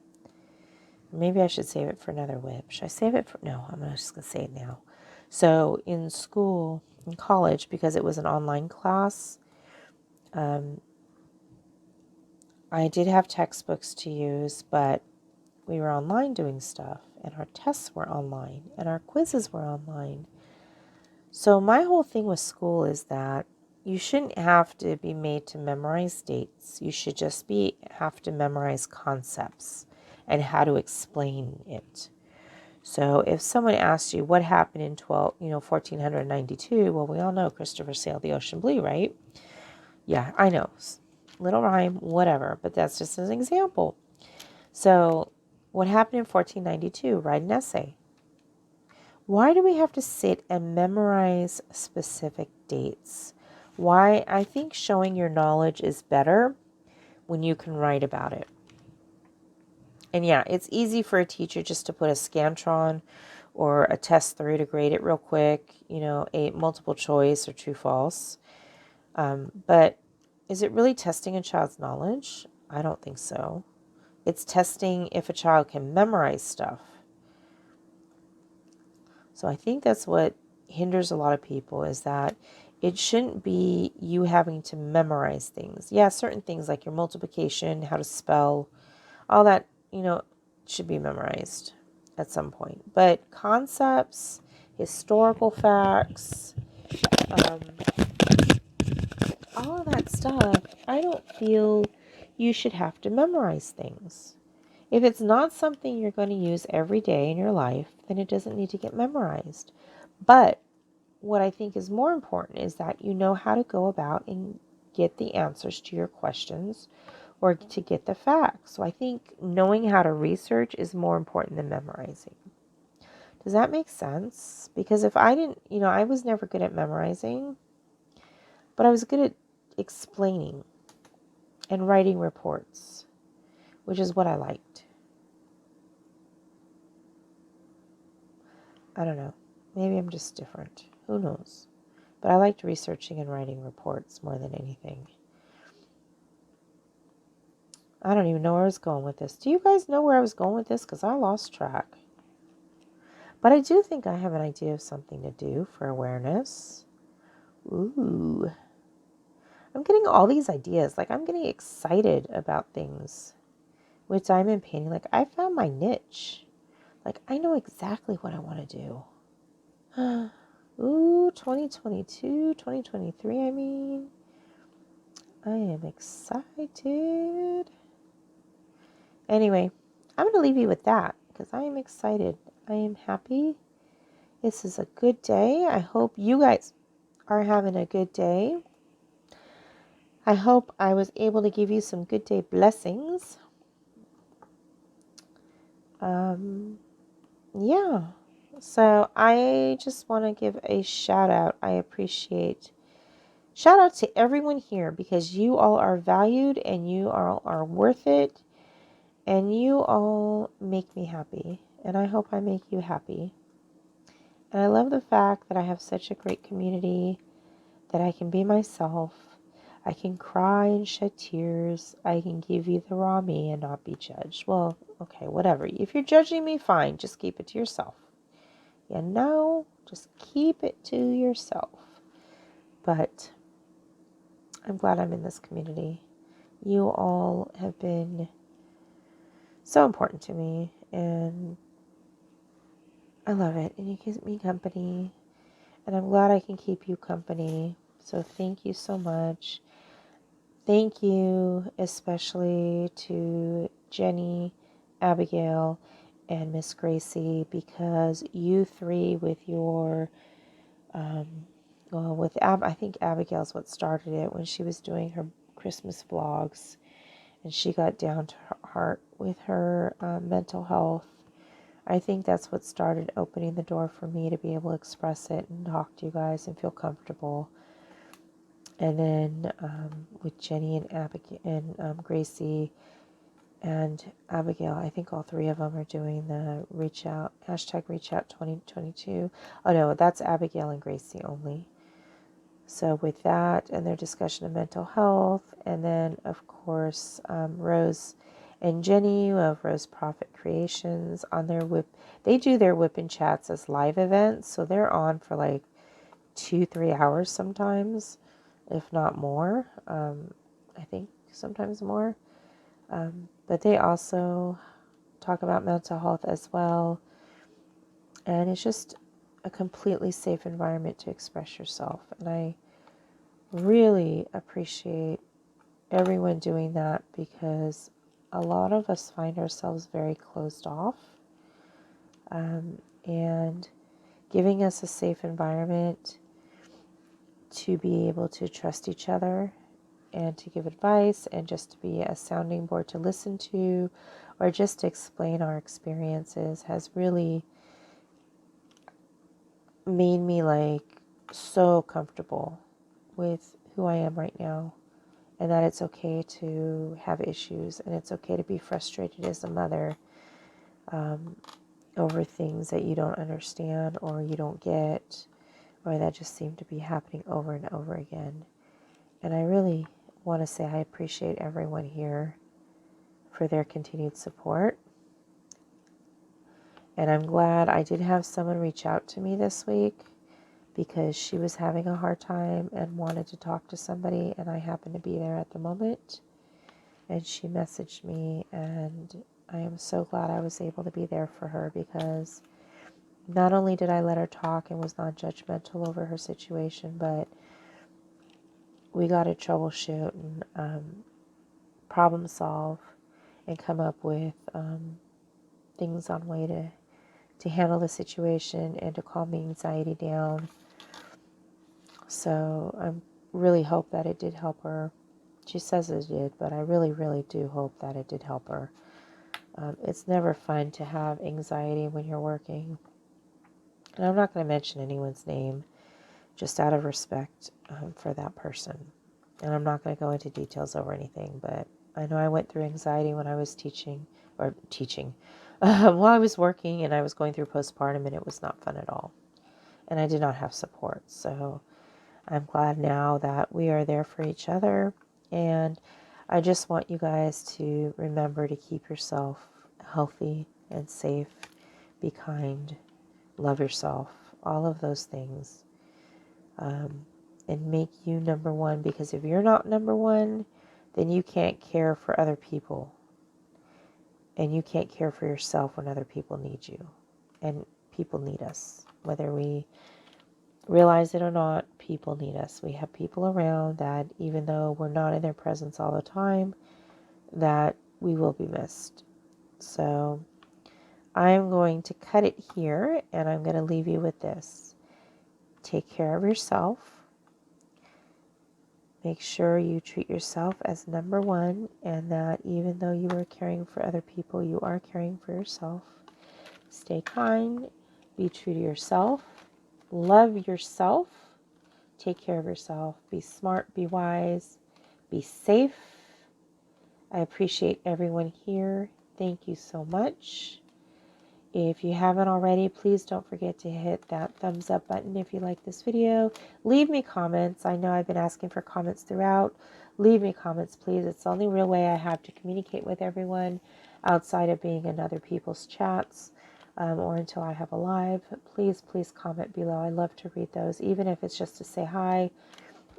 Maybe I should save it for another WIP. Should I save it for... No, I'm just going to say it now. So in college, because it was an online class, I did have textbooks to use, but we were online doing stuff, and our tests were online, and our quizzes were online. So my whole thing with school is that you shouldn't have to be made to memorize dates. You should just have to memorize concepts and how to explain it. So if someone asks you what happened in 1492, well, we all know Christopher sailed the ocean blue, right? Yeah, I know. Little rhyme, whatever, but that's just an example. So what happened in 1492? Write an essay. Why do we have to sit and memorize specific dates? Why? I think showing your knowledge is better when you can write about it. And yeah, it's easy for a teacher just to put a Scantron or a test 3 to grade it real quick, a multiple choice or true false. But is it really testing a child's knowledge? I don't think so. It's testing if a child can memorize stuff. So I think that's what hinders a lot of people, is that it shouldn't be you having to memorize things. Yeah, certain things like your multiplication, how to spell, all that, should be memorized at some point. But concepts, historical facts, all of that stuff, I don't feel you should have to memorize things. If it's not something you're going to use every day in your life, then it doesn't need to get memorized. But what I think is more important is that you know how to go about and get the answers to your questions or to get the facts. So I think knowing how to research is more important than memorizing. Does that make sense? Because if I didn't, I was never good at memorizing, but I was good at explaining and writing reports, which is what I liked. I don't know. Maybe I'm just different. Who knows? But I liked researching and writing reports more than anything. I don't even know where I was going with this. Do you guys know where I was going with this? Because I lost track. But I do think I have an idea of something to do for awareness. Ooh. I'm getting all these ideas. Like, I'm getting excited about things with diamond painting. Like, I found my niche. Like, I know exactly what I want to do. Ooh, 2022, 2023, I mean. I am excited. Anyway, I'm going to leave you with that because I am excited. I am happy. This is a good day. I hope you guys are having a good day. I hope I was able to give you some good day blessings. Yeah. So I just want to give a shout out. Shout out to everyone here because you all are valued and you all are worth it and you all make me happy. And I hope I make you happy. And I love the fact that I have such a great community, that I can be myself. I can cry and shed tears. I can give you the raw me and not be judged. Well, okay, whatever. If you're judging me, fine. Just keep it to yourself. Just keep it to yourself. But I'm glad I'm in this community. You all have been so important to me, and I love it. And you keep me company, and I'm glad I can keep you company. So thank you so much. Thank you especially to Jenny, Abigail, and Miss Gracie, because you three with your, I think Abigail's what started it when she was doing her Christmas vlogs, and she got down to her heart with her mental health. I think that's what started opening the door for me to be able to express it and talk to you guys and feel comfortable. And then with Jenny and Abigail and Gracie and Abigail, I think all three of them are doing the reach out, #ReachOut2022. Oh no, that's Abigail and Gracie only. So with that and their discussion of mental health, and then of course Rose and Jenny of Rose Profit Creations on their WIP. They do their WIP and chats as live events, so they're on for like 2-3 hours sometimes, if not more. I think sometimes more. But they also talk about mental health as well. And it's just a completely safe environment to express yourself. And I really appreciate everyone doing that because a lot of us find ourselves very closed off. And giving us a safe environment to be able to trust each other and to give advice and just to be a sounding board to listen to or just to explain our experiences has really made me like so comfortable with who I am right now, and that it's okay to have issues and it's okay to be frustrated as a mother over things that you don't understand or you don't get or that just seem to be happening over and over again. And I really want to say I appreciate everyone here for their continued support. And I'm glad I did have someone reach out to me this week because she was having a hard time and wanted to talk to somebody, and I happened to be there at the moment. And she messaged me, and I am so glad I was able to be there for her because not only did I let her talk and was not judgmental over her situation, but we got to troubleshoot and problem solve and come up with things on way to handle the situation and to calm the anxiety down. So I really hope that it did help her. She says it did, but I really, really do hope that it did help her. It's never fun to have anxiety when you're working. And I'm not going to mention anyone's name, just out of respect for that person. And I'm not going to go into details over anything, but I know I went through anxiety when I was teaching, while I was working, and I was going through postpartum, and it was not fun at all. And I did not have support. So I'm glad now that we are there for each other. And I just want you guys to remember to keep yourself healthy and safe, be kind, love yourself, all of those things. And make you number one, because if you're not number one, then you can't care for other people. And you can't care for yourself when other people need you. And people need us. Whether we realize it or not, people need us. We have people around that, even though we're not in their presence all the time, that we will be missed. So I'm going to cut it here, and I'm going to leave you with this. Take care of yourself. Make sure you treat yourself as number one, and that even though you are caring for other people, you are caring for yourself. Stay kind. Be true to yourself. Love yourself. Take care of yourself. Be smart. Be wise. Be safe. I appreciate everyone here. Thank you so much. If you haven't already, please don't forget to hit that thumbs up button if you like this video. Leave me comments. I know I've been asking for comments throughout. Leave me comments, please. It's the only real way I have to communicate with everyone outside of being in other people's chats or until I have a live. Please, please comment below. I love to read those, even if it's just to say hi.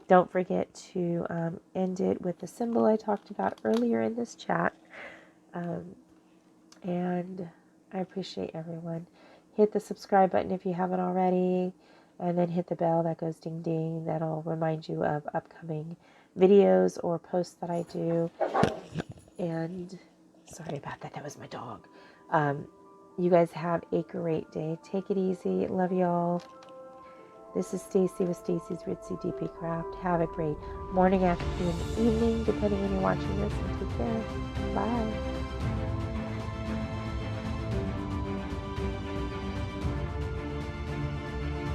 Don't forget to end it with the symbol I talked about earlier in this chat. And I appreciate everyone. Hit the subscribe button if you haven't already, and then hit the bell that goes ding ding. That'll remind you of upcoming videos or posts that I do. And sorry about that. That was my dog. You guys have a great day. Take it easy. Love y'all. This is Stacy with Stacy's Ritzy DP Craft. Have a great morning, afternoon, evening, depending when you're watching this, and take care. Bye.